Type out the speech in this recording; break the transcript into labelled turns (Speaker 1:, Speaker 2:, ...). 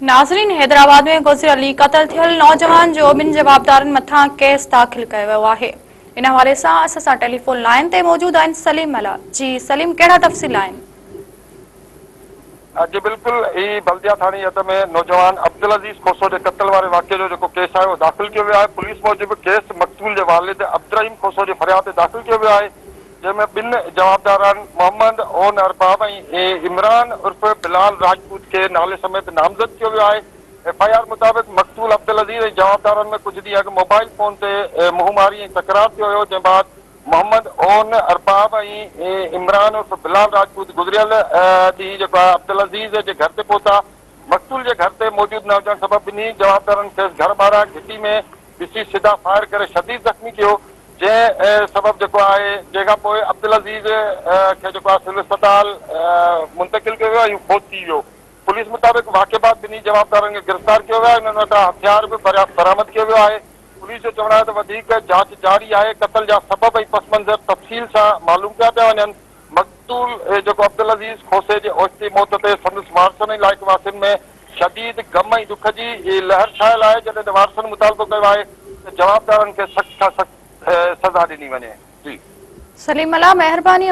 Speaker 1: नाज़रीन, हैदराबाद में गुज़िरियल क़त्ल थियल नौजवान जो ॿिनि जवाबदारनि मथां केस दाख़िल कयो वियो आहे। इन हवाले सां असां सां टेलीफोन लाइन ते मौजूद आहिनि सलीम अला। जी सलीम, कहिड़ा तफ़सील आहिनि?
Speaker 2: जी बिल्कुल, ही बल्दिया थाणे हद में नौजवान अब्दुल अज़ीज़ खोसो जे क़त्ल वारे वाक़े जो जेको केस आहे उहो दाख़िल कियो वियो आहे। पुलिस मूजिबि केस मक़तूल जे वालिद अब्दुर्रहीम खोसो जी फरियाद ते दाख़िल कियो वियो आहे, जंहिंमें ॿिनि जवाबदारनि मोहम्मद ओन अरबाब ऐं इमरान उर्फ़ बिलाल राजपूत खे नाले समेत नामज़द कियो वियो आहे। FIR मुताबिक़ मक़तूल अब्दुल अज़ीज़ ऐं जवाबदारनि में कुझु ॾींहं अॻु मोबाइल फ़ोन ते मुंहुंमारी ऐं तकरार थियो हुयो, जंहिं बाद मोहम्मद ओन अरबाब ऐं इमरान उर्फ़ बिलाल राजपूत गुज़िरियल ॾींहुं जेको आहे अब्दुल अज़ीज़ जे घर ते पहुता। मक़तूल जे घर ते मौजूदु न हुजण सबबि ॿिन्ही जवाबदारनि खेसि घर ॿाहिरां घिटी में ॾिसी सिधा फायर करे शदीद ज़ख़्मी कयो, जंहिं सबबि जेको आहे जंहिंखां पोइ अब्दुल अज़ीज़ खे जेको आहे सिविल अस्पताल मुंतक़िल कयो वियो ऐं फौत थी वियो। पुलिस मुताबिक़ वाक़े बाद ॿिन्ही जवाबदारनि खे गिरफ़्तार कयो वियो आहे। इन्हनि वटां हथियार बि बरामद कयो वियो आहे। पुलिस जो चवणु आहे त वधीक जांच जारी आहे। क़त्ल जा सबब ऐं पस मंज़र तफ़सील सां मालूम कया पिया वञनि। मक़तूल जेको अब्दुल अज़ीज़ खोसे जे ओचिती मौत ते संदसि वारसनि ऐं लाइक़ वासियुनि में शदीद ग़म ऐं दुख जी लहर छायल आहे, जॾहिं त वारसनि मुतालबो कयो आहे त जवाबदारनि खे सख़्त खां सख़्त सज़ा ॾिनी वञे। जी
Speaker 1: सलीम अला, महिरबानी।